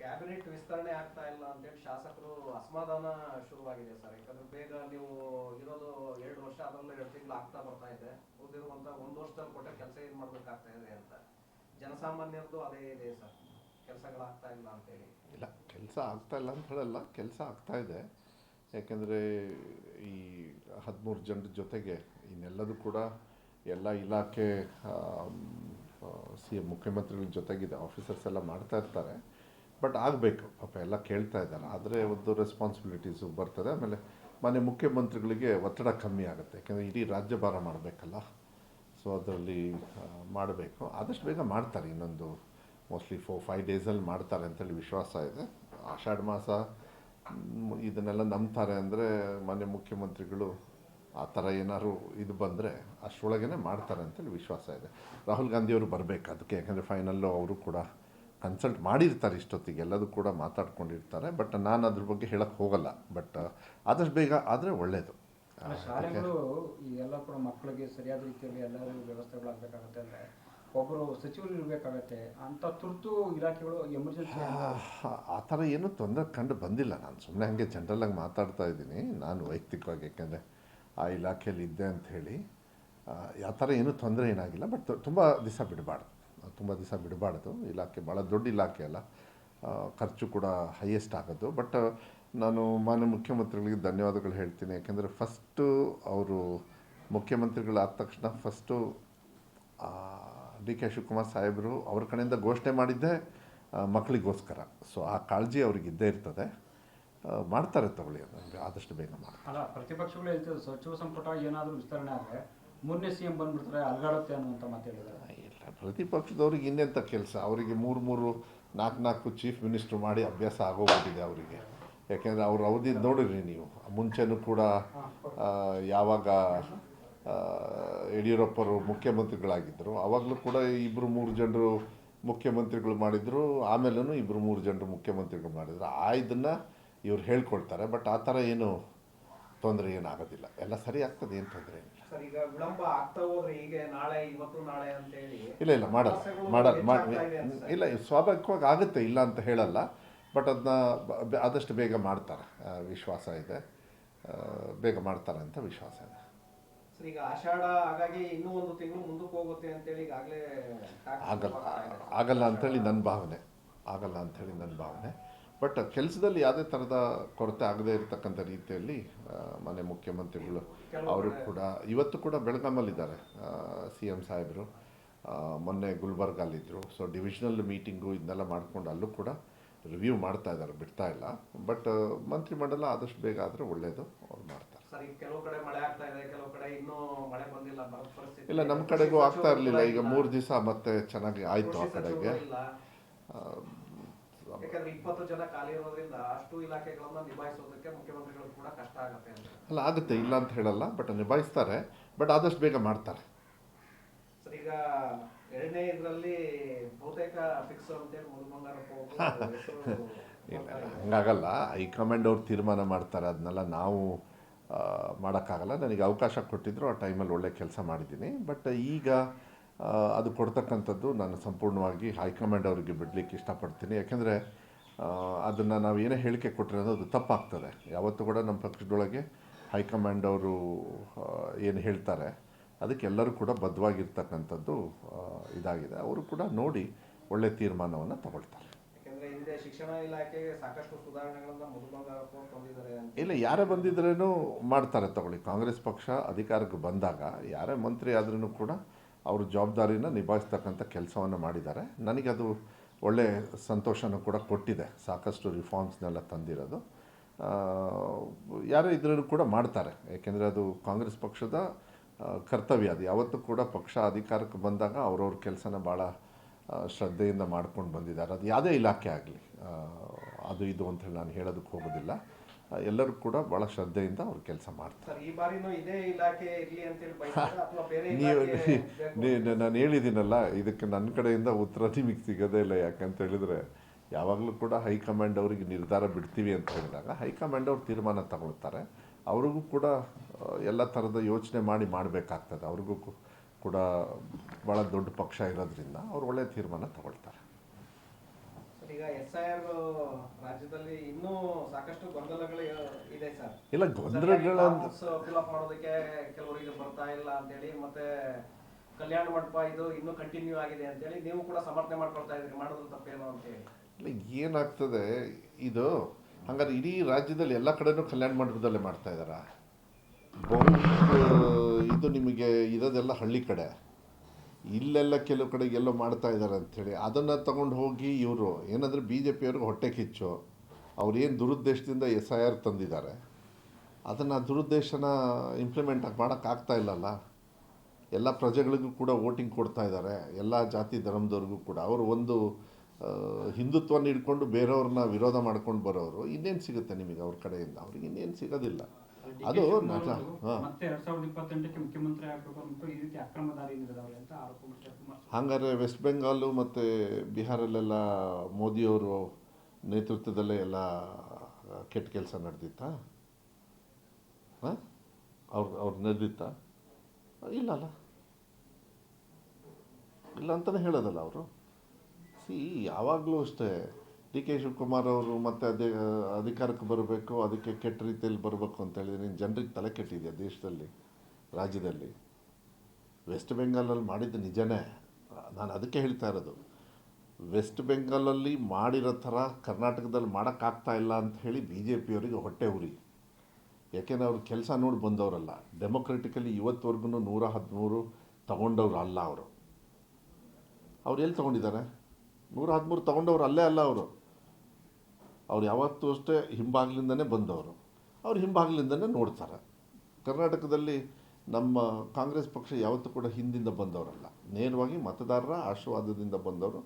Cabinet ವಿಸ್ತರಣೆ ಆಗ್ತಾ ಇಲ್ಲ ಅಂತೇಳಿ ಶಾಸಕರು ಅಸಮಾಧಾನ ಶುರುವಾಗಿದೆ ಸರ್. ಯಾಕಂದ್ರೆ ಬೇಗ ನೀವು ಇರೋದು 2 ವರ್ಷ, ಅದರಲ್ಲೂ 2 ತಿಂಗಳು ಆಗ್ತಾ ಬರ್ತಾ ಇದೆ. ಉಳಿದಿರುವಂತ 1 ವರ್ಷದಲ್ಲಿ ಕೊಟ್ಟ ಕೆಲಸ ಏನ್ ಮಾಡ್ಬೇಕಾಗ್ತಾ ಇದೆ ಅಂತ ಜನಸಾಮಾನ್ಯರದ್ದು ಅದೇ ಇದೆ ಸರ್, ಕೆಲಸಗಳಾಗ್ತಾ ಇಲ್ಲ ಅಂತೇಳಿ. ಇಲ್ಲ, ಕೆಲಸ ಆಗ್ತಾ ಇಲ್ಲ ಅಂತ ಹೇಳಲ್ಲ, ಕೆಲಸ ಆಗ್ತಾ ಇದೆ. ಯಾಕೆಂದರೆ ಈ 13 ಜನರ ಜೊತೆಗೆ ಇನ್ನೆಲ್ಲದೂ ಕೂಡ ಎಲ್ಲ ಇಲಾಖೆ ಸಿ ಎಂ ಮುಖ್ಯಮಂತ್ರಿಗಳ ಜೊತೆಗಿದೆ, ಆಫೀಸರ್ಸ್ ಎಲ್ಲ ಮಾಡ್ತಾ ಇರ್ತಾರೆ. ಬಟ್ ಆಗಬೇಕು ಪಾಪ, ಎಲ್ಲ ಕೇಳ್ತಾ ಇದ್ದಾರೆ. ಆದರೆ ಒಂದು ರೆಸ್ಪಾನ್ಸಿಬಿಲಿಟೀಸು ಬರ್ತದೆ. ಆಮೇಲೆ ಮನೆ ಮುಖ್ಯಮಂತ್ರಿಗಳಿಗೆ ಒತ್ತಡ ಕಮ್ಮಿ ಆಗುತ್ತೆ, ಯಾಕೆಂದರೆ ಇಡೀ ರಾಜ್ಯಭಾರ ಮಾಡಬೇಕಲ್ಲ. ಸೊ ಅದರಲ್ಲಿ ಮಾಡಬೇಕು, ಆದಷ್ಟು ಬೇಗ ಮಾಡ್ತಾರೆ. ಇನ್ನೊಂದು ಮೋಸ್ಟ್ಲಿ 4-5 ಡೇಸಲ್ಲಿ ಮಾಡ್ತಾರೆ ಅಂತೇಳಿ ವಿಶ್ವಾಸ ಇದೆ. ಆಷಾಢ ಮಾಸ ಇದನ್ನೆಲ್ಲ ನಂಬ್ತಾರೆ ಅಂದರೆ ಮನೆ ಮುಖ್ಯಮಂತ್ರಿಗಳು ಆ ಥರ ಏನಾದ್ರು ಇದು ಬಂದರೆ ಅಷ್ಟರೊಳಗೇ ಮಾಡ್ತಾರೆ ಅಂತೇಳಿ ವಿಶ್ವಾಸ ಇದೆ. ರಾಹುಲ್ ಗಾಂಧಿಯವರು ಬರಬೇಕು ಅದಕ್ಕೆ, ಯಾಕಂದರೆ ಫೈನಲ್ಲು ಅವರು ಕೂಡ ಕನ್ಸಲ್ಟ್ ಮಾಡಿರ್ತಾರೆ, ಇಷ್ಟೊತ್ತಿಗೆ ಎಲ್ಲದೂ ಕೂಡ ಮಾತಾಡ್ಕೊಂಡಿರ್ತಾರೆ. ಬಟ್ ನಾನು ಅದ್ರ ಬಗ್ಗೆ ಹೇಳಕ್ಕೆ ಹೋಗಲ್ಲ. ಬಟ್ ಆದಷ್ಟು ಬೇಗ ಆದರೆ ಒಳ್ಳೆಯದು. ಶಾಲೆಗಳು ಎಲ್ಲ ಕೂಡ ಮಕ್ಕಳಿಗೆ ಸರಿಯಾದ ರೀತಿಯಲ್ಲಿ ಎಲ್ಲರೂ ವ್ಯವಸ್ಥೆಗಳಾಗಬೇಕಾಗುತ್ತೆ. ಅಂದರೆ ಒಬ್ಬರು ಸಚಿವರು ಇರಬೇಕಾಗತ್ತೆ ಅಂತ ತುರ್ತು ಇಲಾಖೆಗಳು ಎಮರ್ಜೆನ್ಸಿ ಆ ಥರ ಏನೂ ತೊಂದರೆ ಕಂಡು ಬಂದಿಲ್ಲ. ನಾನು ಸುಮ್ಮನೆ ಹಾಗೆ ಜನರಲ್ಲಾಗಿ ಮಾತಾಡ್ತಾ ಇದ್ದೀನಿ ನಾನು ವೈಯಕ್ತಿಕವಾಗಿ, ಯಾಕೆಂದರೆ ಆ ಇಲಾಖೆಯಲ್ಲಿ ಇದ್ದೆ ಅಂಥೇಳಿ. ಆ ಥರ ಏನೂ ತೊಂದರೆ ಏನಾಗಿಲ್ಲ. ಬಟ್ ತುಂಬ ದಿವಸ ಬಿಡಬಾರ್ದು. ಇಲಾಖೆ ಭಾಳ ದೊಡ್ಡ ಇಲಾಖೆ ಅಲ್ಲ, ಖರ್ಚು ಕೂಡ ಹೈಯೆಸ್ಟ್ ಆಗೋದು. ಬಟ್ ನಾನು ಮಾನ್ಯ ಮುಖ್ಯಮಂತ್ರಿಗಳಿಗೆ ಧನ್ಯವಾದಗಳು ಹೇಳ್ತೀನಿ. ಯಾಕೆಂದರೆ ಫಸ್ಟು ಅವರು ಮುಖ್ಯಮಂತ್ರಿಗಳಾದ ತಕ್ಷಣ ಫಸ್ಟು ಡಿ ಕೆ ಶಿವಕುಮಾರ್ ಸಾಹೇಬರು ಅವ್ರ ಕಡೆಯಿಂದ ಘೋಷಣೆ ಮಾಡಿದ್ದೇ ಮಕ್ಕಳಿಗೋಸ್ಕರ. ಸೊ ಆ ಕಾಳಜಿ ಅವ್ರಿಗೆ ಇದ್ದೇ ಇರ್ತದೆ. ಮಾಡ್ತಾರೆ, ತಗೊಳ್ಳಿ, ನನಗೆ ಆದಷ್ಟು ಬೇಗ ಮಾಡ್ತಾರೆ. ಅಲ್ಲ, ಪ್ರತಿಪಕ್ಷಗಳು ಹೇಳ್ತಿದ್ರು ಸಚಿವ ಸಂಪುಟ ಏನಾದರೂ ವಿಸ್ತರಣೆ ಆದರೆ 3ನೇ CM ಬಂದ್ಬಿಡ್ತಾರೆ, ಅಲ್ಗಾಡುತ್ತೆ ಅನ್ನುವಂಥ ಮಾತು ಹೇಳಿದ್ದಾರೆ. ಇಲ್ಲ, ಪ್ರತಿಪಕ್ಷದವ್ರಿಗೆ ಇನ್ನೆಂಥ ಕೆಲಸ? ಅವರಿಗೆ 3-4 ಚೀಫ್ ಮಿನಿಸ್ಟ್ರು ಮಾಡಿ ಅಭ್ಯಾಸ ಆಗೋಗ್ಬಿಟ್ಟಿದೆ ಅವರಿಗೆ. ಯಾಕೆಂದರೆ ಅವ್ರ ಅವಧಿ ನೋಡಿರಿ ನೀವು. ಮುಂಚೆನೂ ಕೂಡ ಯಾವಾಗ ಯಡಿಯೂರಪ್ಪರು ಮುಖ್ಯಮಂತ್ರಿಗಳಾಗಿದ್ದರು ಆವಾಗಲೂ ಕೂಡ 2-3 ಜನರು ಮುಖ್ಯಮಂತ್ರಿಗಳು ಮಾಡಿದರು. ಆಮೇಲೂ 2-3 ಜನರು ಮುಖ್ಯಮಂತ್ರಿಗಳು ಮಾಡಿದರು. ಇದನ್ನು ಇವ್ರು ಹೇಳ್ಕೊಳ್ತಾರೆ. ಬಟ್ ಆ ಥರ ಏನು ತೊಂದರೆ ಏನಾಗೋದಿಲ್ಲ, ಎಲ್ಲ ಸರಿ ಆಗ್ತದೆ, ಏನು ತೊಂದರೆ ಏನಿಲ್ಲ. ಸರ್, ಈಗ ವಿಳಂಬ ಆಗ್ತಾ ಹೋದ್ರೆ ಈಗ ನಾಳೆ ಇವತ್ತು ನಾಳೆ ಅಂತ ಹೇಳಿ ಇಲ್ಲ ಇಲ್ಲ, ಸ್ವಾಭಾವಿಕವಾಗಿ ಆಗುತ್ತೆ, ಇಲ್ಲ ಅಂತ ಹೇಳಲ್ಲ. ಬಟ್ ಅದನ್ನ ಆದಷ್ಟು ಬೇಗ ಮಾಡ್ತಾರೆ, ವಿಶ್ವಾಸ ಇದೆ. ಬೇಗ ಮಾಡ್ತಾರೆ ಅಂತ ವಿಶ್ವಾಸ ಇದೆ. ಸರ್, ಈಗ ಆಷಾಢ ಹಾಗಾಗಿ ಇನ್ನೂ 1 ತಿಂಗಳು ಮುಂದಕ್ಕೆ ಹೋಗುತ್ತೆ ಅಂತೇಳಿ ಈಗಾಗಲೇ ಆಗಲ್ಲ ಅಂಥೇಳಿ ನನ್ನ ಭಾವನೆ. ಬಟ್ ಕೆಲಸದಲ್ಲಿ ಯಾವುದೇ ಥರದ ಕೊರತೆ ಆಗದೇ ಇರತಕ್ಕಂಥ ರೀತಿಯಲ್ಲಿ ಮನೆ ಮುಖ್ಯಮಂತ್ರಿಗಳು ಅವರು ಕೂಡ ಇವತ್ತು ಕೂಡ ಬೆಳಗಾಮಲ್ಲಿದ್ದಾರೆ. CM ಸಾಹೇಬರು ಮೊನ್ನೆ ಗುಲ್ಬರ್ಗಲ್ಲಿದ್ದರು. ಸೊ ಡಿವಿಷನಲ್ ಮೀಟಿಂಗು ಇದನ್ನೆಲ್ಲ ಮಾಡಿಕೊಂಡು ಅಲ್ಲೂ ಕೂಡ ರಿವ್ಯೂ ಮಾಡ್ತಾ ಇದ್ದಾರೆ, ಬಿಡ್ತಾ ಇಲ್ಲ. ಬಟ್ ಮಂತ್ರಿಮಂಡಲ ಆದಷ್ಟು ಬೇಗ ಆದರೆ ಒಳ್ಳೆಯದು, ಅವ್ರು ಮಾಡ್ತಾರೆ. ಸರ್, ಈಗ ಕೆಲವು ಕಡೆ ಮಳೆ ಆಗ್ತಾ ಇದೆ, ಕೆಲವು ಕಡೆ ಇನ್ನೂ ಮಳೆ ಬಂದಿಲ್ಲ, ಬರೋ ಪರಿಸ್ಥಿತಿ ಇಲ್ಲ, ನಮ್ಮ ಕಡೆಗೂ ಆಗ್ತಾ ಇರಲಿಲ್ಲ. ಈಗ 3 ದಿವಸ ಮತ್ತೆ ಚೆನ್ನಾಗಿ ಆಯಿತು ಆ ಕಡೆಗೆ. ಯಾಕಂದ್ರೆ 20 ಜನ ಖಾಲಿ ಇರೋದ್ರಿಂದ ಅಷ್ಟು ಇಲಾಖೆಗಳನ್ನ ನಿಭಾಯಿಸೋದಕ್ಕೆ ಮುಖ್ಯಮಂತ್ರಿಗಳು ಕೂಡ ಕಷ್ಟ ಆಗುತ್ತೆ ಅಂತ. ಅಲ್ಲ, ಆಗುತ್ತೆ, ಇಲ್ಲ ಅಂತ ಹೇಳಲ್ಲ. ಬಟ್ ನಿಭಾಯಿಸ್ತಾರೆ, ಬಟ್ ಆದಷ್ಟು ಬೇಗ ಮಾಡ್ತಾರೆ. ಸರ್, ಈಗ 2ನೇ ಇದರಲ್ಲಿ ಬಹುತೇಕ ಫಿಕ್ಸ್ ಅಂತೇಳಿ ಮುಳುಗಂಗಾರಪ್ಪ ಇಲ್ಲ, ಹಂಗಾಗಲ್ಲ. ಹೈಕಮಾಂಡ್ ಅವ್ರು ತೀರ್ಮಾನ ಮಾಡ್ತಾರೆ, ಅದನ್ನೆಲ್ಲ ನಾವು ಮಾಡೋಕ್ಕಾಗಲ್ಲ. ನನಗೆ ಅವಕಾಶ ಕೊಟ್ಟಿದ್ದರು, ಆ ಟೈಮಲ್ಲಿ ಒಳ್ಳೆ ಕೆಲಸ ಮಾಡಿದ್ದೀನಿ. ಬಟ್ ಈಗ ಅದು ಕೊಡ್ತಕ್ಕಂಥದ್ದು ನಾನು ಸಂಪೂರ್ಣವಾಗಿ ಹೈಕಮಾಂಡ್ ಅವರಿಗೆ ಬಿಡಲಿಕ್ಕೆ ಇಷ್ಟಪಡ್ತೀನಿ. ಯಾಕೆಂದರೆ ಅದನ್ನು ನಾವು ಏನೇ ಹೇಳಿಕೆ ಕೊಟ್ಟರೆ ಅದು ತಪ್ಪಾಗ್ತದೆ. ಯಾವತ್ತೂ ಕೂಡ ನಮ್ಮ ಪಕ್ಷದೊಳಗೆ ಹೈಕಮಾಂಡ್ ಅವರು ಏನು ಹೇಳ್ತಾರೆ ಅದಕ್ಕೆ ಎಲ್ಲರೂ ಕೂಡ ಬದ್ಧವಾಗಿರ್ತಕ್ಕಂಥದ್ದು ಇದಾಗಿದೆ. ಅವರು ಕೂಡ ನೋಡಿ ಒಳ್ಳೆ ತೀರ್ಮಾನವನ್ನು ತಗೊಳ್ತಾರೆ. ಶಿಕ್ಷಣ ಇಲಾಖೆಗೆ ಸಾಕಷ್ಟು ಸುಧಾರಣೆಗಳನ್ನು ಇಲ್ಲ, ಯಾರೇ ಬಂದಿದ್ರೇನು ಮಾಡ್ತಾರೆ, ತಗೊಳ್ಳಿ. ಕಾಂಗ್ರೆಸ್ ಪಕ್ಷ ಅಧಿಕಾರಕ್ಕೆ ಬಂದಾಗ ಯಾರೇ ಮಂತ್ರಿ ಆದ್ರೂ ಕೂಡ ಅವರು ಜವಾಬ್ದಾರಿನ ನಿಭಾಯಿಸ್ತಕ್ಕಂಥ ಕೆಲಸವನ್ನು ಮಾಡಿದ್ದಾರೆ. ನನಗದು ಒಳ್ಳೆ ಸಂತೋಷನೂ ಕೂಡ ಕೊಟ್ಟಿದೆ. ಸಾಕಷ್ಟು ರಿಫಾರ್ಮ್ಸ್ನೆಲ್ಲ ತಂದಿರೋದು ಯಾರೇ ಇದ್ರೂ ಕೂಡ ಮಾಡ್ತಾರೆ. ಏಕೆಂದರೆ ಅದು ಕಾಂಗ್ರೆಸ್ ಪಕ್ಷದ ಕರ್ತವ್ಯ. ಅದು ಯಾವತ್ತೂ ಕೂಡ ಪಕ್ಷ ಅಧಿಕಾರಕ್ಕೆ ಬಂದಾಗ ಅವ್ರವ್ರ ಕೆಲಸನ ಭಾಳ ಶ್ರದ್ಧೆಯಿಂದ ಮಾಡ್ಕೊಂಡು ಬಂದಿದ್ದಾರೆ. ಅದು ಯಾವುದೇ ಇಲಾಖೆ ಆಗಲಿ, ಅದು ಇದು ಅಂತೇಳಿ ನಾನು ಹೇಳೋದಕ್ಕೆ ಹೋಗೋದಿಲ್ಲ. ಎಲ್ಲರೂ ಕೂಡ ಭಾಳ ಶ್ರದ್ಧೆಯಿಂದ ಅವ್ರ ಕೆಲಸ ಮಾಡ್ತಾರೆ. ನಾನು ಹೇಳಿದ್ದೀನಲ್ಲ, ಇದಕ್ಕೆ ನನ್ನ ಕಡೆಯಿಂದ ಉತ್ತರ ನಿಮಗೆ ಸಿಗೋದೇ ಇಲ್ಲ. ಯಾಕಂತ ಹೇಳಿದರೆ ಯಾವಾಗಲೂ ಕೂಡ ಹೈಕಮಾಂಡ್ ಅವರಿಗೆ ನಿರ್ಧಾರ ಬಿಡ್ತೀವಿ ಅಂತ ಹೇಳಿದಾಗ ಹೈಕಮಾಂಡ್ ಅವ್ರು ತೀರ್ಮಾನ ತಗೊಳ್ತಾರೆ. ಅವ್ರಿಗೂ ಕೂಡ ಎಲ್ಲ ಥರದ ಯೋಚನೆ ಮಾಡಬೇಕಾಗ್ತದೆ. ಅವ್ರಿಗೂ ಕೂಡ ಭಾಳ ದೊಡ್ಡ ಪಕ್ಷ ಇರೋದ್ರಿಂದ ಅವ್ರು ಒಳ್ಳೆಯ ತೀರ್ಮಾನ ತಗೊಳ್ತಾರೆ. ಈಗ SIR ರಾಜ್ಯದಲ್ಲಿ ಇನ್ನೂ ಸಾಕಷ್ಟು ಗೊಂದಲಗಳು ಇದೆ ಸರ್. ಇಲ್ಲ ಗೊಂದಲಗಳು ಫಿಲ್ ಅಪ್ ಮಾಡೋದಕ್ಕೆ ಕೆಲವರಿಗೆ ಬರ್ತಾ ಇಲ್ಲ ಅಂತೇಳಿ, ಮತ್ತೆ ಕಲ್ಯಾಣ ಮಂಟಪ ಇದು ಇನ್ನೂ ಕಂಟಿನ್ಯೂ ಆಗಿದೆ ಅಂತೇಳಿ ನೀವು ಕೂಡ ಸಮರ್ಥನೆ ಮಾಡ್ಕೊಳ್ತಾ ಇದ್ರಿ, ಮಾಡೋದು ತಪ್ಪೇನೋ ಅಂತೇಳಿ. ಇಲ್ಲ ಏನಾಗ್ತದೆ ಇದು, ಹಂಗಾದ್ರೆ ಇಡೀ ರಾಜ್ಯದಲ್ಲಿ ಎಲ್ಲ ಕಡೆನೂ ಕಲ್ಯಾಣ ಮಂಟಪದಲ್ಲೇ ಮಾಡ್ತಾ ಇದ್ದಾರಾ? ಇದು ನಿಮಗೆ ಇರೋದೆಲ್ಲ ಹಳ್ಳಿ ಕಡೆ, ಇಲ್ಲೆಲ್ಲ ಕೆಲವು ಕಡೆ ಎಲ್ಲೋ ಮಾಡ್ತಾ ಇದ್ದಾರೆ ಅಂಥೇಳಿ ಅದನ್ನು ತಗೊಂಡು ಹೋಗಿ ಇವರು ಏನಂದರೆ BJPಯವ್ರಿಗೆ ಹೊಟ್ಟೆ ಕಿಚ್ಚು, ಅವ್ರೇನು ದುರುದ್ದೇಶದಿಂದ SIR ತಂದಿದ್ದಾರೆ ಅದನ್ನು ದುರುದ್ದೇಶನ ಇಂಪ್ಲಿಮೆಂಟ್ ಮಾಡೋಕ್ಕಾಗ್ತಾ ಇಲ್ಲಲ್ಲ. ಎಲ್ಲ ಪ್ರಜೆಗಳಿಗೂ ಕೂಡ ವೋಟಿಂಗ್ ಕೊಡ್ತಾ ಇದ್ದಾರೆ, ಎಲ್ಲ ಜಾತಿ ಧರ್ಮದವ್ರಿಗೂ ಕೂಡ. ಅವರು ಒಂದು ಹಿಂದುತ್ವನ ಹಿಡ್ಕೊಂಡು ಬೇರೆಯವ್ರನ್ನ ವಿರೋಧ ಮಾಡ್ಕೊಂಡು ಬರೋರು ಇನ್ನೇನು ಸಿಗುತ್ತೆ ನಿಮಗೆ ಅವ್ರ ಕಡೆಯಿಂದ? ಅವ್ರಿಗೆ ಇನ್ನೇನು ಸಿಗೋದಿಲ್ಲ. ಅದು ನಿಜ. ಹಾಂ, ಮತ್ತೆ 2028ಕ್ಕೆ ಮುಖ್ಯಮಂತ್ರಿ ಆಗಬೇಕು ಅಂತ ಈ ರೀತಿ ಅಕ್ರಮ ದಾರಿ ನಡೆದವೆ ಅಂತ ಆರೋಪ ಮಾಡ್ತಾರೆ. ಹಾಗಾದ್ರೆ ವೆಸ್ಟ್ ಬೆಂಗಾಲು ಮತ್ತು ಬಿಹಾರಲ್ಲೆಲ್ಲ ಮೋದಿಯವರು ನೇತೃತ್ವದಲ್ಲೇ ಎಲ್ಲ ಕೆಟ್ಟ ಕೆಲಸ ನಡೆದಿತ್ತಾ? ಹಾಂ, ಅವ್ರು ನಡೆದಿತ್ತಾ? ಇಲ್ಲಲ್ಲ, ಇಲ್ಲ ಅಂತಲೇ ಹೇಳೋದಲ್ಲ ಅವರು. ಯಾವಾಗಲೂ ಅಷ್ಟೇ DK ಶಿವಕುಮಾರ್ ಅವರು ಮತ್ತೆ ಅಧಿಕಾರಕ್ಕೆ ಬರಬೇಕು, ಅದಕ್ಕೆ ಕೆಟ್ಟ ರೀತಿಯಲ್ಲಿ ಬರಬೇಕು ಅಂತ ಹೇಳಿದ್ರೆ ನೀನು ಜನರಿಗೆ ತಲೆ ಕೆಟ್ಟಿದೆಯಾ ದೇಶದಲ್ಲಿ, ರಾಜ್ಯದಲ್ಲಿ? ವೆಸ್ಟ್ ಬೆಂಗಾಲಲ್ಲಿ ಮಾಡಿದ್ದು ನಿಜನೇ, ನಾನು ಅದಕ್ಕೆ ಹೇಳ್ತಾ ಇರೋದು. ವೆಸ್ಟ್ ಬೆಂಗಾಲಲ್ಲಿ ಮಾಡಿರೋ ಥರ ಕರ್ನಾಟಕದಲ್ಲಿ ಮಾಡೋಕ್ಕಾಗ್ತಾ ಇಲ್ಲ ಅಂತ ಹೇಳಿ BJPಯವರಿಗೆ ಹೊಟ್ಟೆ ಉರಿ. ಯಾಕೆಂದರೆ ಅವ್ರು ಕೆಲಸ ನೋಡಿ ಬಂದವರಲ್ಲ, ಡೆಮೊಕ್ರೆಟಿಕಲಿ ಇವತ್ತುವರೆಗೂ 113 ತಗೊಂಡವ್ರು ಅಲ್ಲ ಅವರು. ಅವ್ರು ಎಲ್ಲಿ ತೊಗೊಂಡಿದ್ದಾರೆ? 113 ತೊಗೊಂಡವ್ರು ಅಲ್ಲೇ ಅಲ್ಲ ಅವರು. ಅವ್ರು ಯಾವತ್ತೂ ಅಷ್ಟೇ ಹಿಂಬಾಗ್ಲಿಂದನೇ ಬಂದವರು, ಅವ್ರು ಹಿಂಬಾಗ್ಲಿಂದನೇ ನೋಡ್ತಾರೆ. ಕರ್ನಾಟಕದಲ್ಲಿ ನಮ್ಮ ಕಾಂಗ್ರೆಸ್ ಪಕ್ಷ ಯಾವತ್ತೂ ಕೂಡ ಹಿಂದಿಂದ ಬಂದವರಲ್ಲ, ನೇರವಾಗಿ ಮತದಾರರ ಆಶೀರ್ವಾದದಿಂದ ಬಂದವರು,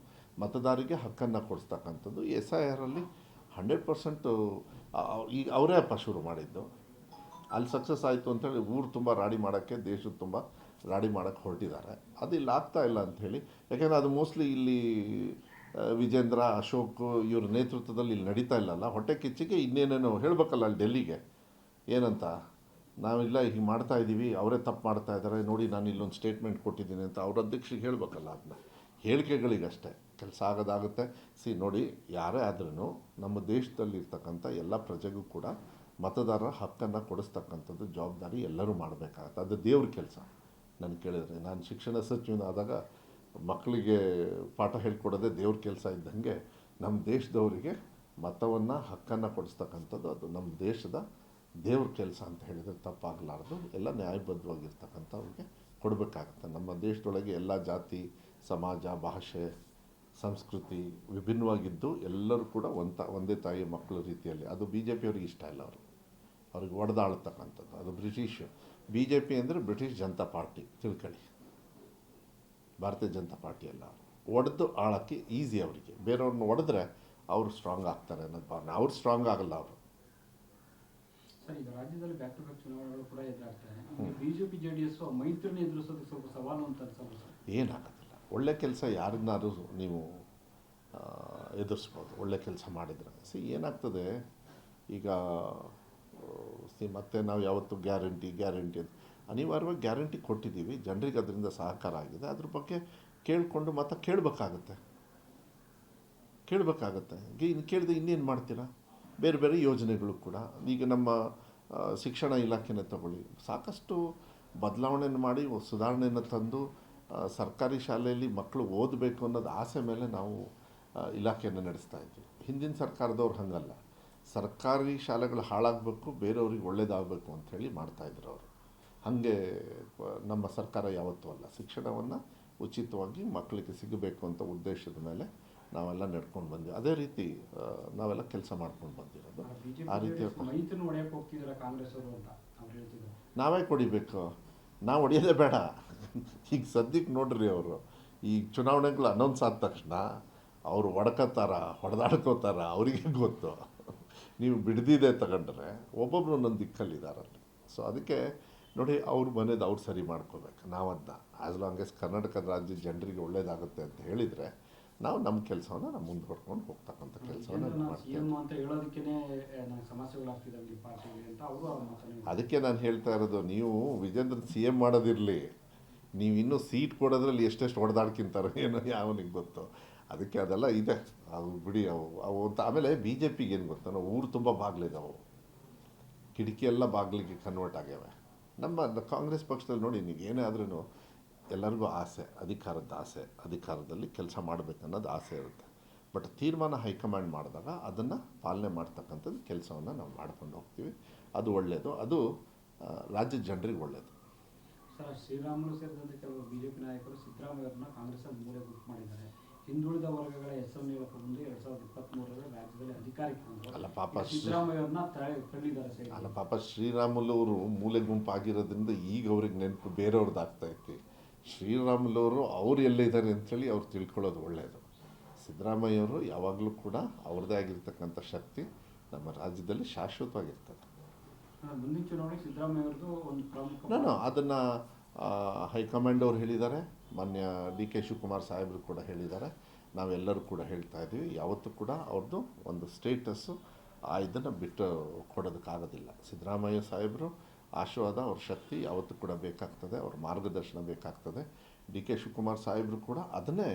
ಮತದಾರರಿಗೆ ಹಕ್ಕನ್ನು ಕೊಡಿಸ್ತಕ್ಕಂಥದ್ದು. SIRಲ್ಲಿ 100% ಈಗ ಅವರೇ ಶುರು ಮಾಡಿದ್ದು. ಅಲ್ಲಿ ಸಕ್ಸಸ್ ಆಯಿತು ಅಂಥೇಳಿ ಊರು ತುಂಬ ರಾಡಿ ಮಾಡೋಕ್ಕೆ, ದೇಶದ ತುಂಬ ರಾಡಿ ಮಾಡೋಕ್ಕೆ ಹೊರಟಿದ್ದಾರೆ. ಅದು ಇಲ್ಲಿ ಆಗ್ತಾ ಇಲ್ಲ ಅಂಥೇಳಿ. ಯಾಕೆಂದರೆ ಅದು ಮೋಸ್ಟ್ಲಿ ಇಲ್ಲಿ ವಿಜೇಂದ್ರ, ಅಶೋಕ್ ಇವ್ರ ನೇತೃತ್ವದಲ್ಲಿ ಇಲ್ಲಿ ನಡೀತಾ ಇಲ್ಲಲ್ಲ. ಹೊಟ್ಟೆ ಕಿಚ್ಚಿಗೆ ಇನ್ನೇನೇನೋ ಹೇಳಬೇಕಲ್ಲ ಅಲ್ಲಿ ಡೆಲ್ಲಿಗೆ, ಏನಂತ ನಾವಿಲ್ಲ ಹೀಗೆ ಮಾಡ್ತಾ ಇದ್ದೀವಿ, ಅವರೇ ತಪ್ಪು ಮಾಡ್ತಾ ಇದ್ದಾರೆ ನೋಡಿ, ನಾನು ಇಲ್ಲೊಂದು ಸ್ಟೇಟ್ಮೆಂಟ್ ಕೊಟ್ಟಿದ್ದೀನಿ ಅಂತ ಅವ್ರ ಅಧ್ಯಕ್ಷರಿಗೆ ಹೇಳಬೇಕಲ್ಲ. ಅದನ್ನ ಹೇಳಿಕೆಗಳಿಗಷ್ಟೇ ಕೆಲಸ ಆಗೋದಾಗುತ್ತೆ. ನೋಡಿ, ಯಾರೇ ಆದ್ರೂ ನಮ್ಮ ದೇಶದಲ್ಲಿ ಇರ್ತಕ್ಕಂಥ ಎಲ್ಲ ಪ್ರಜೆಗೂ ಕೂಡ ಮತದಾರರ ಹಕ್ಕನ್ನು ಕೊಡಿಸ್ತಕ್ಕಂಥದ್ದು ಜವಾಬ್ದಾರಿ ಎಲ್ಲರೂ ಮಾಡಬೇಕಾಗತ್ತೆ. ಅದು ದೇವ್ರ ಕೆಲಸ. ನಾನು ಕೇಳಿದ್ರೆ, ನಾನು ಶಿಕ್ಷಣ ಸಚಿವನಾದಾಗ ಮಕ್ಕಳಿಗೆ ಪಾಠ ಹೇಳ್ಕೊಡೋದೇ ದೇವ್ರ ಕೆಲಸ ಇದ್ದಂಗೆ, ನಮ್ಮ ದೇಶದವರಿಗೆ ಮತವನ್ನು ಹಕ್ಕನ್ನು ಕೊಡಿಸ್ತಕ್ಕಂಥದ್ದು ಅದು ನಮ್ಮ ದೇಶದ ದೇವ್ರ ಕೆಲಸ ಅಂತ ಹೇಳಿದರೆ ತಪ್ಪಾಗಲಾರ್ದು. ಎಲ್ಲ ನ್ಯಾಯಬದ್ಧವಾಗಿರ್ತಕ್ಕಂಥವ್ರಿಗೆ ಕೊಡಬೇಕಾಗತ್ತೆ. ನಮ್ಮ ದೇಶದೊಳಗೆ ಎಲ್ಲ ಜಾತಿ, ಸಮಾಜ, ಭಾಷೆ, ಸಂಸ್ಕೃತಿ ವಿಭಿನ್ನವಾಗಿದ್ದು ಎಲ್ಲರೂ ಕೂಡ ಒಂದೇ ತಾಯಿಯ ಮಕ್ಕಳ ರೀತಿಯಲ್ಲಿ. ಅದು BJPಯವ್ರಿಗೆ ಇಷ್ಟ ಇಲ್ಲ. ಅವ್ರಿಗೆ ಒಡೆದಾಳ್ತಕ್ಕಂಥದ್ದು ಅದು ಬ್ರಿಟಿಷ್. BJP ಅಂದರೆ ಬ್ರಿಟಿಷ್ ಜನತಾ ಪಾರ್ಟಿ ತಿಳ್ಕೊಳ್ಳಿ, ಭಾರತೀಯ ಜನತಾ ಪಾರ್ಟಿ ಅಲ್ಲ. ಒಡೆದು ಆಳೋಕ್ಕೆ ಈಸಿ ಅವರಿಗೆ. ಬೇರೆಯವ್ರನ್ನ ಹೊಡೆದ್ರೆ ಅವರು ಸ್ಟ್ರಾಂಗ್ ಆಗ್ತಾರೆ ಅನ್ನೋದು ಭಾವನೆ. ಅವ್ರು ಸ್ಟ್ರಾಂಗ್ ಆಗಲ್ಲ ಅವರು. ಸರ್, ಈಗ ರಾಜ್ಯದಲ್ಲಿ ಬ್ಯಾಕ್ ಟು ಬ್ಯಾಕ್ ಚುನಾವಣೆಗಳು ಕೂಡ ಎದುರಾಗ್ತವೆ. BJP JDS ಮೈತ್ರಿನ ಎದುರಿಸೋದಕ್ಕೆ ಸ್ವಲ್ಪ ಸವಾಲು ಅಂತ ಅನ್ಸಲ್ಲ ಸರ್? ಏನಾಗೋದಿಲ್ಲ. ಒಳ್ಳೆ ಕೆಲಸ ಯಾರನ್ನಾರು ನೀವು ಎದುರಿಸ್ಬೋದು, ಒಳ್ಳೆ ಕೆಲಸ ಮಾಡಿದರೆ. ಏನಾಗ್ತದೆ ಈಗ ಮತ್ತೆ ನಾವು ಯಾವತ್ತು ಗ್ಯಾರಂಟಿ ಅನಿವಾರ್ಯವಾಗಿ ಗ್ಯಾರಂಟಿ ಕೊಟ್ಟಿದ್ದೀವಿ, ಜನರಿಗೆ ಅದರಿಂದ ಸಹಕಾರ ಆಗಿದೆ. ಅದ್ರ ಬಗ್ಗೆ ಕೇಳಿಕೊಂಡು ಮತ್ತೆ ಕೇಳಬೇಕಾಗತ್ತೆ. ಇನ್ನು ಕೇಳಿದೆ ಇನ್ನೇನು ಮಾಡ್ತೀರಾ? ಬೇರೆ ಬೇರೆ ಯೋಜನೆಗಳು ಕೂಡ ಈಗ ನಮ್ಮ ಶಿಕ್ಷಣ ಇಲಾಖೆನ ತಗೊಳ್ಳಿ, ಸಾಕಷ್ಟು ಬದಲಾವಣೆಯನ್ನು ಮಾಡಿ ಸುಧಾರಣೆಯನ್ನು ತಂದು ಸರ್ಕಾರಿ ಶಾಲೆಯಲ್ಲಿ ಮಕ್ಕಳು ಓದಬೇಕು ಅನ್ನೋದು ಆಸೆ ಮೇಲೆ ನಾವು ಇಲಾಖೆಯನ್ನು ನಡೆಸ್ತಾ ಇದ್ವಿ. ಹಿಂದಿನ ಸರ್ಕಾರದವ್ರು ಹಾಗಲ್ಲ, ಸರ್ಕಾರಿ ಶಾಲೆಗಳು ಹಾಳಾಗಬೇಕು, ಬೇರೆಯವ್ರಿಗೆ ಒಳ್ಳೇದಾಗಬೇಕು ಅಂಥೇಳಿ ಮಾಡ್ತಾಯಿದ್ರು ಅವರು. ಹಾಗೆ ನಮ್ಮ ಸರ್ಕಾರ ಯಾವತ್ತೂ ಅಲ್ಲ. ಶಿಕ್ಷಣವನ್ನು ಉಚಿತವಾಗಿ ಮಕ್ಕಳಿಗೆ ಸಿಗಬೇಕು ಅಂತ ಉದ್ದೇಶದ ಮೇಲೆ ನಾವೆಲ್ಲ ನಡ್ಕೊಂಡು ಬಂದ್ವಿ. ಅದೇ ರೀತಿ ನಾವೆಲ್ಲ ಕೆಲಸ ಮಾಡ್ಕೊಂಡು ಬಂದಿರೋದು. ಆ ರೀತಿ ನಾವೇ ಕೊಡಿಬೇಕು, ನಾವು ಹೊಡೆಯೋದೇ ಬೇಡ. ಈಗ ಸದ್ಯಕ್ಕೆ ನೋಡ್ರಿ, ಅವರು ಈಗ ಚುನಾವಣೆಗಳು ಅನೌನ್ಸ್ ಆದ ತಕ್ಷಣ ಅವರು ಹೊಡೆದಾಡ್ಕೋತಾರ ಅವರಿಗೆ ಗೊತ್ತು. ನೀವು ಬಿಡ್ದಿದೆ ತಗೊಂಡ್ರೆ ಒಬ್ಬೊಬ್ರು ಒಂದೊಂದು ದಿಕ್ಕಲ್ಲಿದ್ದಾರಲ್ಲಿ. ಸೊ ಅದಕ್ಕೆ ನೋಡಿ, ಅವ್ರ ಮನೇದು ಅವ್ರು ಸರಿ ಮಾಡ್ಕೋಬೇಕು. ನಾವು ಅದನ್ನ ಆ್ಯಸ್ ಲಾಂಗ್ ಎಸ್ ಕರ್ನಾಟಕದ ರಾಜ್ಯದ ಜನರಿಗೆ ಒಳ್ಳೇದಾಗುತ್ತೆ ಅಂತ ಹೇಳಿದರೆ ನಾವು ನಮ್ಮ ಕೆಲಸವನ್ನು ನಾವು ಮುಂದೆ ಹೊಡ್ಕೊಂಡು ಹೋಗ್ತಕ್ಕಂಥ ಕೆಲಸವನ್ನು ಮಾಡ್ತೀವಿ. ಅದಕ್ಕೆ ನಾನು ಹೇಳ್ತಾ ಇರೋದು, ನೀವು ವಿಜೇಂದ್ರ CM ಮಾಡೋದಿರಲಿ, ನೀವು ಇನ್ನೂ ಸೀಟ್ ಕೊಡೋದ್ರಲ್ಲಿ ಎಷ್ಟೆಷ್ಟು ಹೊಡೆದಾಡ್ಕಿಂತಾರೋ ಏನೋ ಯಾವನಿಗೆ ಗೊತ್ತು. ಅದಕ್ಕೆ ಅದೆಲ್ಲ ಇದೆ, ಅದು ಬಿಡಿ. ಅವು ಅಂತ ಆಮೇಲೆ ಬಿ ಜೆ ಪಿಗೆ ಏನು ಗೊತ್ತಾ, ಊರು ತುಂಬ ಬಾಗಿಲಿದ್ದಾವೆ, ಕಿಟಕಿ ಎಲ್ಲ ಬಾಗಿಲಿಗೆ ಕನ್ವರ್ಟ್ ಆಗ್ಯಾವೆ. ನಮ್ಮ ಕಾಂಗ್ರೆಸ್ ಪಕ್ಷದಲ್ಲಿ ನೋಡಿ, ನೀವು ಏನೇ ಆದ್ರೂ ಎಲ್ಲರಿಗೂ ಆಸೆ, ಅಧಿಕಾರದ ಆಸೆ, ಅಧಿಕಾರದಲ್ಲಿ ಕೆಲಸ ಮಾಡಬೇಕನ್ನೋದು ಆಸೆ ಇರುತ್ತೆ. ಬಟ್ ತೀರ್ಮಾನ ಹೈಕಮಾಂಡ್ ಮಾಡಿದಾಗ ಅದನ್ನು ಪಾಲನೆ ಮಾಡ್ತಕ್ಕಂಥದ್ದು ಕೆಲಸವನ್ನು ನಾವು ಮಾಡ್ಕೊಂಡು ಹೋಗ್ತೀವಿ. ಅದು ಒಳ್ಳೆಯದು, ಅದು ರಾಜ್ಯದ ಜನರಿಗೆ ಒಳ್ಳೆಯದು. ಸರ್, ಶ್ರೀರಾಮುಲು ಸೇರಿದಂತೆ ಕೆಲವು ಬಿಜೆಪಿ ನಾಯಕರು ಸಿದ್ದರಾಮಯ್ಯವ್ರನ್ನ ಕಾಂಗ್ರೆಸ್ಸಲ್ಲಿ ಮೂಲೆ ಗುಂಪು ಮಾಡಿದ್ದಾರೆ. ಹಿಂದುಳಿದ ವರ್ಗಗಳ ಹೆಸರು ನೀಡಕ್ಕೆ ಮುಂದೆ 2023 ರಾಜ್ಯದಲ್ಲಿ ಅಧಿಕಾರಕ್ಕೆ ಬಂದರು. ಅಲ್ಲ ಪಾಪ ಸಿದ್ದರಾಮಯ್ಯವ್ರನ್ನ ತಳ್ಳಿದ್ದಾರೆ ಸರ್. ಅಲ್ಲ ಪಾಪ ಶ್ರೀರಾಮುಲವರು ಮೂಲೆ ಗುಂಪಾಗಿರೋದ್ರಿಂದ ಈಗ ಅವ್ರಿಗೆ ನೆನಪು ಬೇರೆಯವ್ರದ್ದು ಆಗ್ತಾಯಿತ್ತು. ಶ್ರೀರಾಮುಲವರು ಅವ್ರು ಎಲ್ಲಿದ್ದಾರೆ ಅಂಥೇಳಿ ಅವ್ರು ತಿಳ್ಕೊಳ್ಳೋದು ಒಳ್ಳೆಯದು. ಸಿದ್ದರಾಮಯ್ಯವರು ಯಾವಾಗಲೂ ಕೂಡ ಅವ್ರದ್ದೇ ಆಗಿರ್ತಕ್ಕಂಥ ಶಕ್ತಿ ನಮ್ಮ ರಾಜ್ಯದಲ್ಲಿ ಶಾಶ್ವತವಾಗಿರ್ತದೆ. ಮುಂದಿನ ಚುನಾವಣೆ ಸಿದ್ದರಾಮಯ್ಯವ್ರದ್ದು ಒಂದು ಪ್ರಮುಖ ನಾನು ಅದನ್ನು ಹೈಕಮಾಂಡ್ ಅವ್ರು ಹೇಳಿದ್ದಾರೆ, ಮಾನ್ಯ ಡಿ ಕೆ ಶಿವಕುಮಾರ್ ಸಾಹೇಬರು ಕೂಡ ಹೇಳಿದ್ದಾರೆ, ನಾವೆಲ್ಲರೂ ಕೂಡ ಹೇಳ್ತಾ ಇದ್ದೀವಿ. ಯಾವತ್ತೂ ಕೂಡ ಅವ್ರದ್ದು ಒಂದು ಸ್ಟೇಟಸ್ಸು ಇದನ್ನು ಬಿಟ್ಟು ಕೊಡೋದಕ್ಕಾಗೋದಿಲ್ಲ. ಸಿದ್ದರಾಮಯ್ಯ ಸಾಹೇಬರು ಆಶೀರ್ವಾದ, ಅವ್ರ ಶಕ್ತಿ ಯಾವತ್ತೂ ಕೂಡ ಬೇಕಾಗ್ತದೆ, ಅವ್ರ ಮಾರ್ಗದರ್ಶನ ಬೇಕಾಗ್ತದೆ. ಡಿ ಕೆ ಶಿವಕುಮಾರ್ ಸಾಹೇಬರು ಕೂಡ ಅದನ್ನೇ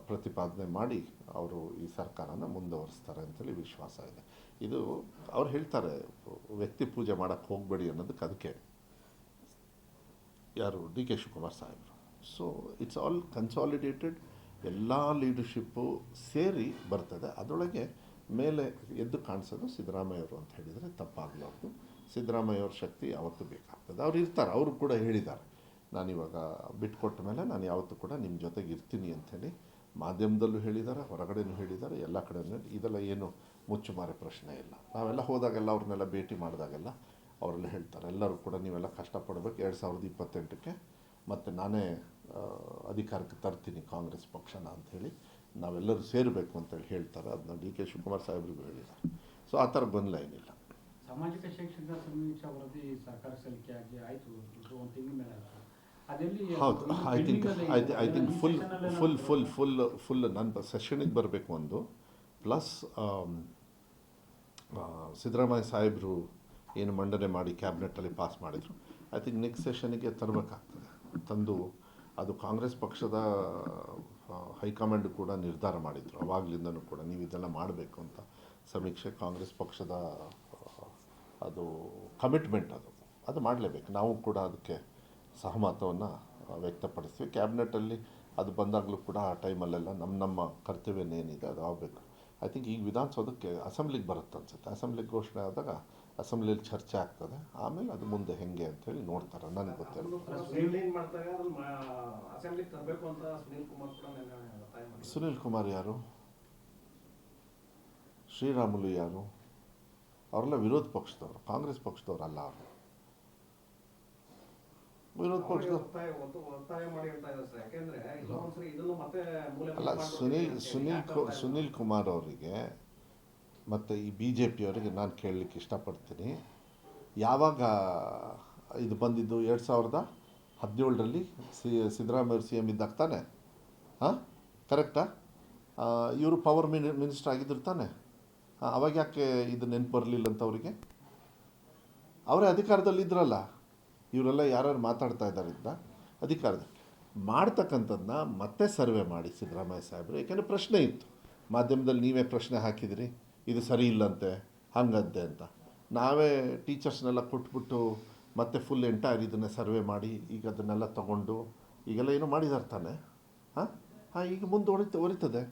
ಪ್ರತಿಪಾದನೆ ಮಾಡಿ ಅವರು ಈ ಸರ್ಕಾರನ ಮುಂದುವರಿಸ್ತಾರೆ ಅಂತೇಳಿ ವಿಶ್ವಾಸ ಇದೆ. ಇದು ಅವ್ರು ಹೇಳ್ತಾರೆ, ವ್ಯಕ್ತಿ ಪೂಜೆ ಮಾಡೋಕ್ಕೆ ಹೋಗಬೇಡಿ ಅನ್ನೋದಕ್ಕೆ ಅದಕ್ಕೆ ಯಾರು ಡಿ ಕೆ ಶಿವಕುಮಾರ್ ಸಾಹೇಬರು. ಸೊ ಇಟ್ಸ್ ಆಲ್ ಕನ್ಸಾಲಿಡೇಟೆಡ್, ಎಲ್ಲ ಲೀಡರ್ಶಿಪ್ಪು ಸೇರಿ ಬರ್ತದೆ. ಅದರೊಳಗೆ ಮೇಲೆ ಎದ್ದು ಕಾಣಿಸೋದು ಸಿದ್ದರಾಮಯ್ಯವರು ಅಂತ ಹೇಳಿದರೆ ತಪ್ಪಾಗಲಾರ್ದು. ಸಿದ್ದರಾಮಯ್ಯವ್ರ ಶಕ್ತಿ ಯಾವತ್ತೂ ಬೇಕಾಗ್ತದೆ. ಅವ್ರು ಇರ್ತಾರೆ, ಅವರು ಕೂಡ ಹೇಳಿದ್ದಾರೆ, ನಾನಿವಾಗ ಬಿಟ್ಕೊಟ್ಟ ಮೇಲೆ ನಾನು ಯಾವತ್ತೂ ಕೂಡ ನಿಮ್ಮ ಜೊತೆಗೆ ಇರ್ತೀನಿ ಅಂಥೇಳಿ ಮಾಧ್ಯಮದಲ್ಲೂ ಹೇಳಿದ್ದಾರೆ, ಹೊರಗಡೆನೂ ಹೇಳಿದ್ದಾರೆ, ಎಲ್ಲ ಕಡೆಯೂ. ಇದೆಲ್ಲ ಏನು ಮುಚ್ಚುಮರೆ ಪ್ರಶ್ನೆ ಇಲ್ಲ. ನಾವೆಲ್ಲ ಹೋದಾಗೆಲ್ಲ ಅವ್ರನ್ನೆಲ್ಲ ಭೇಟಿ ಮಾಡಿದಾಗೆಲ್ಲ ಅವರೆಲ್ಲ ಹೇಳ್ತಾರೆ, ಎಲ್ಲರೂ ಕೂಡ ನೀವೆಲ್ಲ ಕಷ್ಟಪಡಬೇಕು, 2028ಕ್ಕೆ ಮತ್ತು ನಾನೇ ಅಧಿಕಾರಕ್ಕೆ ತರ್ತೀನಿ ಕಾಂಗ್ರೆಸ್ ಪಕ್ಷನ ಅಂಥೇಳಿ, ನಾವೆಲ್ಲರೂ ಸೇರಬೇಕು ಅಂತೇಳಿ ಹೇಳ್ತಾರೆ. ಅದನ್ನ ಡಿ ಕೆ ಶಿವಕುಮಾರ್ ಸಾಹೇಬ್ರಿಗೂ ಹೇಳಿದ್ದಾರೆ. ಸೊ ಆ ಥರ ಗೊಂದಲ ಏನಿಲ್ಲ. ಸಾಮಾಜಿಕ ಶೈಕ್ಷಣಿಕ ಸಮೀಕ್ಷಾ ವರದಿ ಸರ್ಕಾರ ಸಲ್ಲಿಕೆ ಆಗಿ ಆಯಿತು, ಒಂದು ತಿಂಗಳ ಮೇಲೆ ಆಯಿತು. ಅದೆಲ್ಲಿ ಹೌದು, ಐ ಥಿಂಕ್ ಫುಲ್ ನನ್ನ ಸೆಷನಿಗೆ ಬರಬೇಕು ಒಂದು, ಪ್ಲಸ್ ಸಿದ್ದರಾಮಯ್ಯ ಸಾಹೇಬರು ಏನು ಮಂಡನೆ ಮಾಡಿ ಕ್ಯಾಬಿನೆಟ್ಟಲ್ಲಿ ಪಾಸ್ ಮಾಡಿದರು. ಐ ಥಿಂಕ್ ನೆಕ್ಸ್ಟ್ ಸೆಷನಿಗೆ ತರಬೇಕಾಗ್ತದೆ. ತಂದು ಅದು ಕಾಂಗ್ರೆಸ್ ಪಕ್ಷದ ಹೈಕಮಾಂಡ್ ಕೂಡ ನಿರ್ಧಾರ ಮಾಡಿದರು ಅವಾಗಲಿಂದನೂ ಕೂಡ, ನೀವು ಇದೆಲ್ಲ ಮಾಡಬೇಕು ಅಂತ. ಸಮೀಕ್ಷೆ ಕಾಂಗ್ರೆಸ್ ಪಕ್ಷದ ಅದು ಕಮಿಟ್ಮೆಂಟ್, ಅದು ಮಾಡಲೇಬೇಕು. ನಾವು ಕೂಡ ಅದಕ್ಕೆ ಸಹಮತವನ್ನು ವ್ಯಕ್ತಪಡಿಸ್ತೀವಿ. ಕ್ಯಾಬಿನೆಟ್ಟಲ್ಲಿ ಅದು ಬಂದಾಗಲೂ ಕೂಡ ಆ ಟೈಮಲ್ಲೆಲ್ಲ ನಮ್ಮ ಕರ್ತವ್ಯನೇನಿದೆ ಅದು ಆಗಬೇಕು. ಐ ಥಿಂಕ್ ಈಗ ವಿಧಾನಸೌಧಕ್ಕೆ ಅಸೆಂಬ್ಲಿಗೆ ಬರುತ್ತೆ ಅನ್ಸುತ್ತೆ. ಅಸೆಂಬ್ಲಿಗೆ ಘೋಷಣೆ ಆದಾಗ ಅಸೆಂಬ್ಲಿಯಲ್ಲಿ ಚರ್ಚೆ ಆಗ್ತದೆ, ಆಮೇಲೆ ಅದು ಮುಂದೆ ಹೆಂಗೆ ಅಂತೇಳಿ ನೋಡ್ತಾರೆ. ನನಗೆ ಗೊತ್ತಿಲ್ಲ. ಸುನೀಲ್ ಕುಮಾರ್ ಯಾರು? ಶ್ರೀರಾಮುಲು ಯಾರು? ಅವರೆಲ್ಲ ವಿರೋಧ ಪಕ್ಷದವರು, ಕಾಂಗ್ರೆಸ್ ಪಕ್ಷದವರು ಅಲ್ಲ. ಅವರು ವಿರೋಧ ಪಕ್ಷದ ಅಲ್ಲ. ಸುನೀಲ್ ಕುಮಾರ್ ಅವರಿಗೆ ಮತ್ತು ಈ ಬಿ ಜೆ ಪಿಯವರಿಗೆ ನಾನು ಕೇಳಲಿಕ್ಕೆ ಇಷ್ಟಪಡ್ತೀನಿ, ಯಾವಾಗ ಇದು ಬಂದಿದ್ದು 2017ರಲ್ಲಿ ಸಿದ್ದರಾಮಯ್ಯ ಸಿ ಎಮ್ ಇದ್ದಾಗ ತಾನೆ? ಹಾಂ, ಕರೆಕ್ಟಾ? ಇವರು ಪವರ್ ಮಿನಿಸ್ಟರ್ ಆಗಿದ್ರು ತಾನೆ? ಅವಾಗ ಯಾಕೆ ಇದು ನೆನಪು ಬರಲಿಲ್ಲ ಅಂತ ಅವರಿಗೆ? ಅವರೇ ಅಧಿಕಾರದಲ್ಲಿದ್ದರಲ್ಲ. ಇವರೆಲ್ಲ ಯಾರ್ಯಾರು ಮಾತಾಡ್ತಾ ಇದ್ದಾರೆ ಇದ್ದ ಅಧಿಕಾರದಲ್ಲಿ ಮಾಡ್ತಕ್ಕಂಥದ್ದನ್ನ ಮತ್ತೆ ಸರ್ವೆ ಮಾಡಿ ಸಿದ್ದರಾಮಯ್ಯ ಸಾಹೇಬರು. ಯಾಕೆಂದರೆ ಪ್ರಶ್ನೆ ಇತ್ತು ಮಾಧ್ಯಮದಲ್ಲಿ, ನೀವೇ ಪ್ರಶ್ನೆ ಹಾಕಿದಿರಿ, ಇದು ಸರಿ ಇಲ್ಲಂತೆ ಹಂಗಂತೆ ಅಂತ. ನಾವೇ ಟೀಚರ್ಸ್ನೆಲ್ಲ ಕೊಟ್ಬಿಟ್ಟು ಮತ್ತೆ ಫುಲ್ ಎಂಟೈರ್ ಇದನ್ನೇ ಸರ್ವೆ ಮಾಡಿ ಈಗ ಅದನ್ನೆಲ್ಲ ತೊಗೊಂಡು ಈಗೆಲ್ಲ ಏನೋ ಮಾಡಿದ್ದಾರೆ ತಾನೆ? ಹಾಂ, ಈಗ ಮುಂದೆ ಹೊರಿತದೆ.